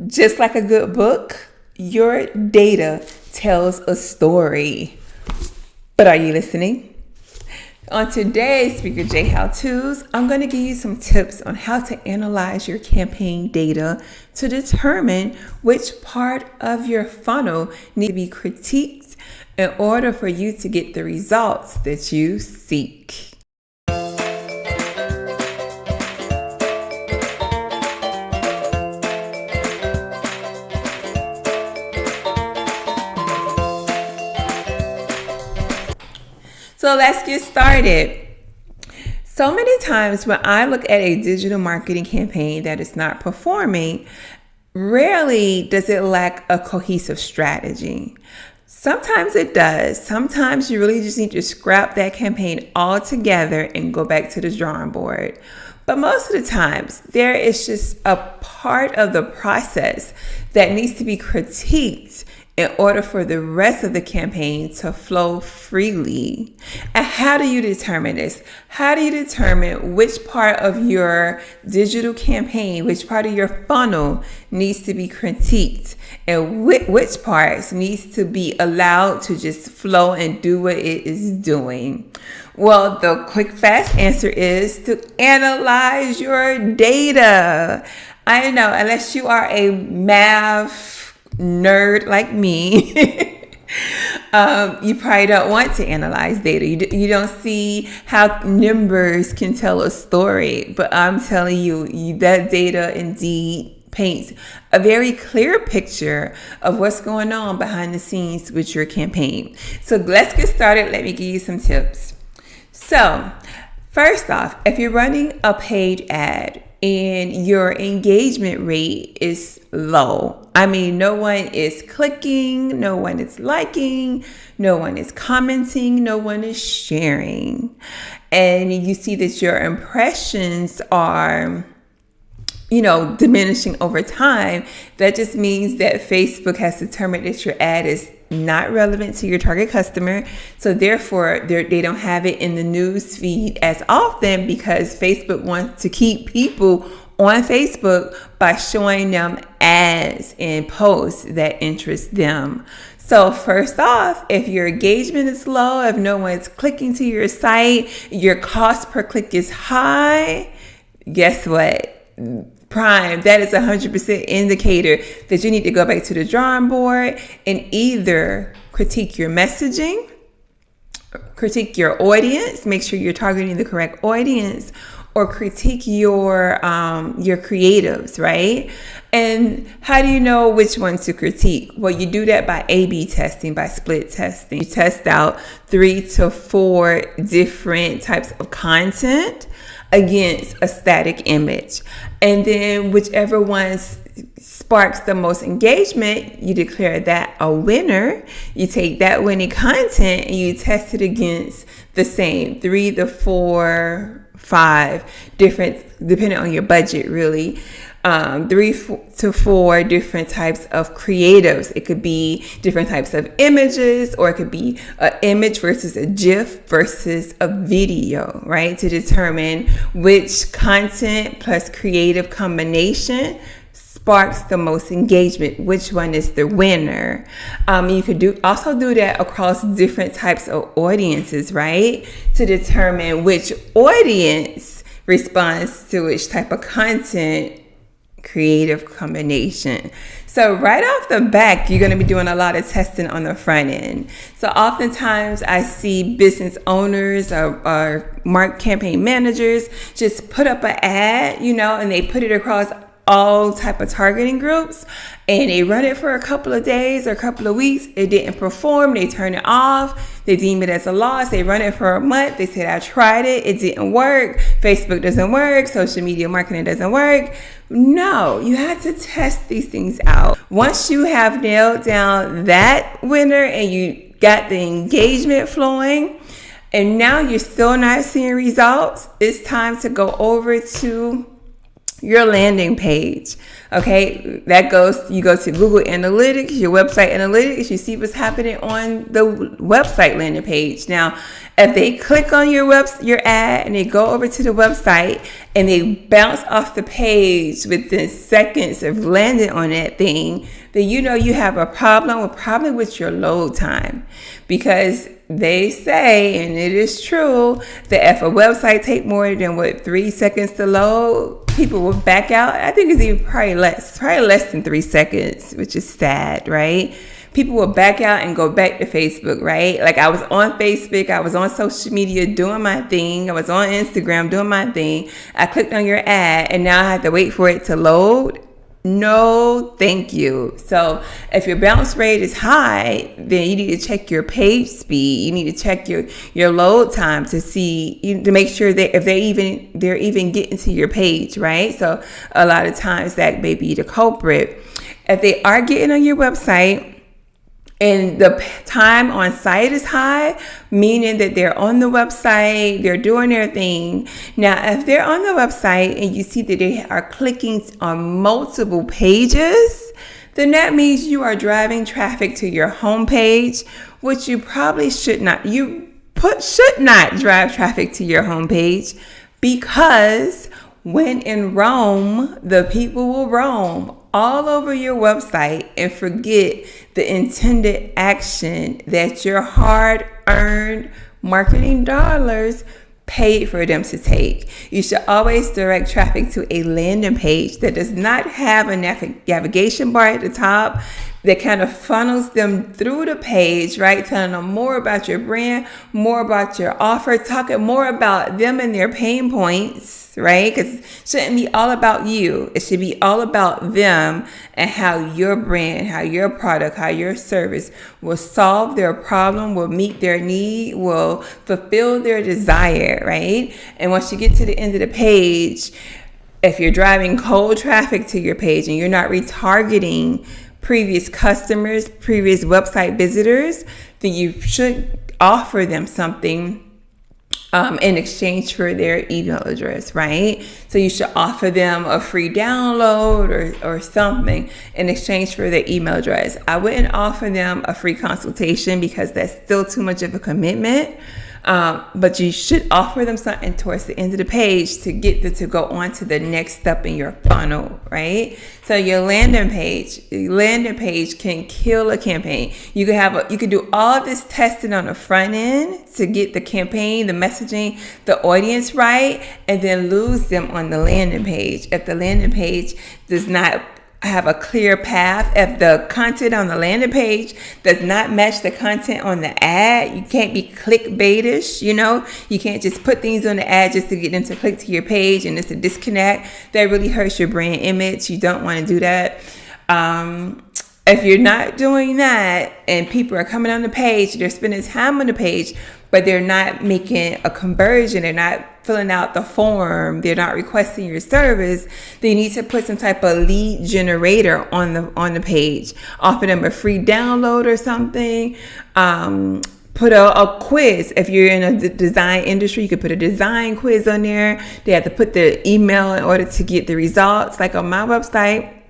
Just like a good book, your data tells a story. But are you listening? On today's Speaker J How To's, I'm going to give you some tips on how to analyze your campaign data to determine which part of your funnel needs to be critiqued in order for you to get the results that you seek. So let's get started. So many times when I look at a digital marketing campaign that is not performing, rarely does it lack a cohesive strategy. Sometimes it does. Sometimes you really just need to scrap that campaign altogether and go back to the drawing board. But most of the times, there is just a part of the process that needs to be critiqued in order for the rest of the campaign to flow freely. And how do you determine this? How do you determine which part of your digital campaign, which part of your funnel needs to be critiqued, and which parts needs to be allowed to just flow and do what it is doing? Well, the quick, fast answer is to analyze your data. I know, unless you are a math nerd like me, you probably don't want to analyze data. You don't see how numbers can tell a story, but I'm telling you that data indeed paints a very clear picture of what's going on behind the scenes with your campaign. So let's get started. Let me give you some tips. So first off, if you're running a paid ad and your engagement rate is low, I mean, no one is clicking, no one is liking, no one is commenting, no one is sharing, and you see that your impressions are, diminishing over time, that just means that Facebook has determined that your ad is not relevant to your target customer. So therefore, they don't have it in the news feed as often, because Facebook wants to keep people on Facebook by showing them ads and posts that interest them. So first off, if your engagement is low, if no one's clicking to your site, your cost per click is high, guess what? Prime, that is 100% indicator that you need to go back to the drawing board and either critique your messaging, critique your audience, make sure you're targeting the correct audience, or critique your creatives, right? And how do you know which one to critique? Well, you do that by A/B testing, by split testing. You test out 3 to 4 different types of content against a static image. And then whichever one sparks the most engagement, you declare that a winner. You take that winning content and you test it against the same 3 to 4, 5 different, depending on your budget, really. 3 to 4 different types of creatives. It could be different types of images, or it could be an image versus a GIF versus a video, right? To determine which content plus creative combination sparks the most engagement, which one is the winner. You could also do that across different types of audiences, right? To determine which audience responds to which type of content creative combination. So right off the back, you're going to be doing a lot of testing on the front end. So oftentimes I see business owners or campaign managers just put up an ad, and they put it across all type of targeting groups, and they run it for a couple of days or a couple of weeks. It didn't perform. They turn it off. They deem it as a loss. They run it for a month. They said, I tried it. It didn't work. Facebook doesn't work. Social media marketing doesn't work. No, you have to test these things out. Once you have nailed down that winner and you got the engagement flowing, and now you're still not seeing results, it's time to go over to your landing page. Okay, you go to Google Analytics, your website analytics, you see what's happening on the website landing page. Now, if they click on your ad and they go over to the website and they bounce off the page within seconds of landing on that thing, then you know you have a problem, probably with your load time. Because they say, and it is true, that if a website take more than 3 seconds to load, people will back out. I think it's even probably less than 3 seconds, which is sad, right? People will back out and go back to Facebook, right? Like I was on Facebook, I was on social media doing my thing, I was on Instagram doing my thing. I clicked on your ad and now I have to wait for it to load. No, thank you. So if your bounce rate is high, then you need to check your page speed. You need to check your load time to make sure that if they're even getting to your page, right? So a lot of times that may be the culprit. If they are getting on your website and the time on site is high, meaning that they're on the website, they're doing their thing. Now, if they're on the website and you see that they are clicking on multiple pages, then that means you are driving traffic to your homepage, which you probably should not. Should not drive traffic to your homepage, because when in Rome, the people will roam all over your website and forget the intended action that your hard-earned marketing dollars paid for them to take. You should always direct traffic to a landing page that does not have a navigation bar at the top that kind of funnels them through the page, right? Telling them more about your brand, more about your offer, talking more about them and their pain points, right? Because it shouldn't be all about you. It should be all about them and how your brand, how your product, how your service will solve their problem, will meet their need, will fulfill their desire, right? And once you get to the end of the page, if you're driving cold traffic to your page and you're not retargeting previous customers, previous website visitors, then you should offer them something in exchange for their email address, right? So you should offer them a free download or something in exchange for their email address. I wouldn't offer them a free consultation because that's still too much of a commitment. But you should offer them something towards the end of the page to get them to go on to the next step in your funnel, right? So your landing page can kill a campaign. You can do all of this testing on the front end to get the campaign, the messaging, the audience right, and then lose them on the landing page. If the landing page does not have a clear path, if the content on the landing page does not match the content on the ad, you can't be clickbaitish, you can't just put things on the ad just to get them to click to your page, and it's a disconnect that really hurts your brand image. You don't want to do that. If you're not doing that and people are coming on the page, they're spending time on the page, but they're not making a conversion, they're not filling out the form, they're not requesting your service, they need to put some type of lead generator on the page. Offer them a free download or something. Put a quiz. If you're in a design industry, you could put a design quiz on there. They have to put the email in order to get the results. Like on my website,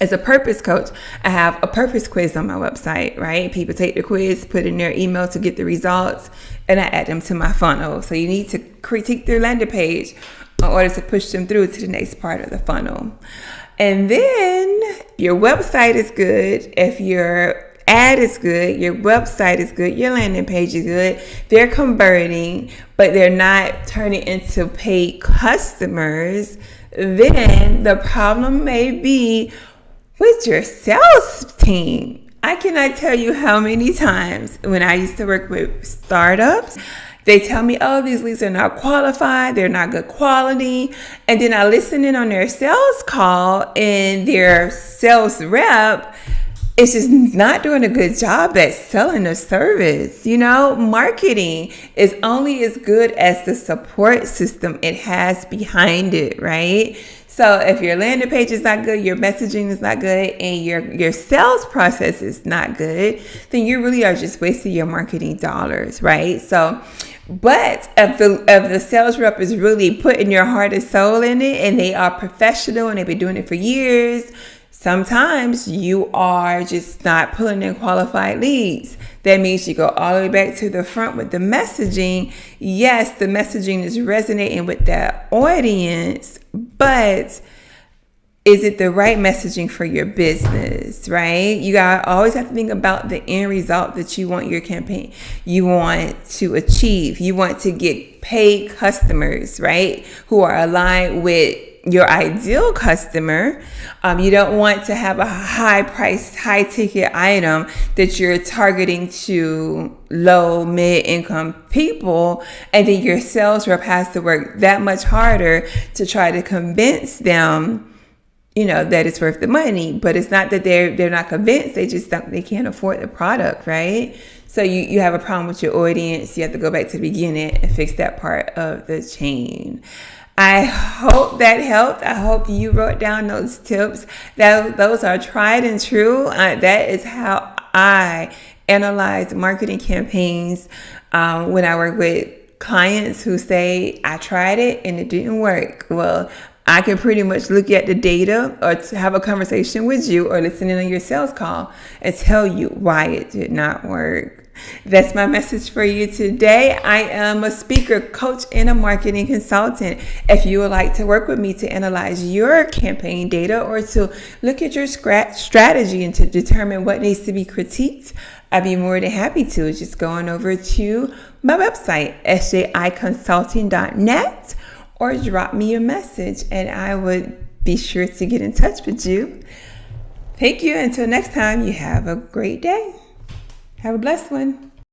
as a purpose coach, I have a purpose quiz on my website, right? People take the quiz, put in their email to get the results, and I add them to my funnel. So you need to critique their landing page in order to push them through to the next part of the funnel. And then your website is good. If your ad is good, your website is good, your landing page is good, they're converting, but they're not turning into paid customers, then the problem may be with your sales team. I cannot tell you how many times when I used to work with startups, they tell me, oh, these leads are not qualified, they're not good quality. And then I listen in on their sales call and their sales rep is just not doing a good job at selling the service. Marketing is only as good as the support system it has behind it, right? So if your landing page is not good, your messaging is not good, and your sales process is not good, then you really are just wasting your marketing dollars, right? So But if the sales rep is really putting your heart and soul in it, and they are professional and they've been doing it for years, sometimes you are just not pulling in qualified leads. That means you go all the way back to the front with the messaging. Yes, the messaging is resonating with that audience, but is it the right messaging for your business, right? You always have to think about the end result that you want your campaign, you want to achieve. You want to get paid customers, right? Who are aligned with your ideal customer. You don't want to have a high price, high ticket item that you're targeting to low, mid income people. And then your sales rep has to work that much harder to try to convince them, that it's worth the money. But it's not that they're not convinced. They just they can't afford the product, right? So you have a problem with your audience. You have to go back to the beginning and fix that part of the chain. I hope that helped. I hope you wrote down those tips. Those are tried and true. That is how I analyze marketing campaigns when I work with clients who say, I tried it and it didn't work. Well, I can pretty much look at the data or to have a conversation with you or listen in on your sales call and tell you why it did not work. That's my message for you today. I am a speaker, coach, and a marketing consultant. If you would like to work with me to analyze your campaign data or to look at your strategy and to determine what needs to be critiqued, I'd be more than happy to. Just go on over to my website, sjiconsulting.net, or drop me a message and I would be sure to get in touch with you. Thank you. Until next time, you have a great day. Have a blessed one.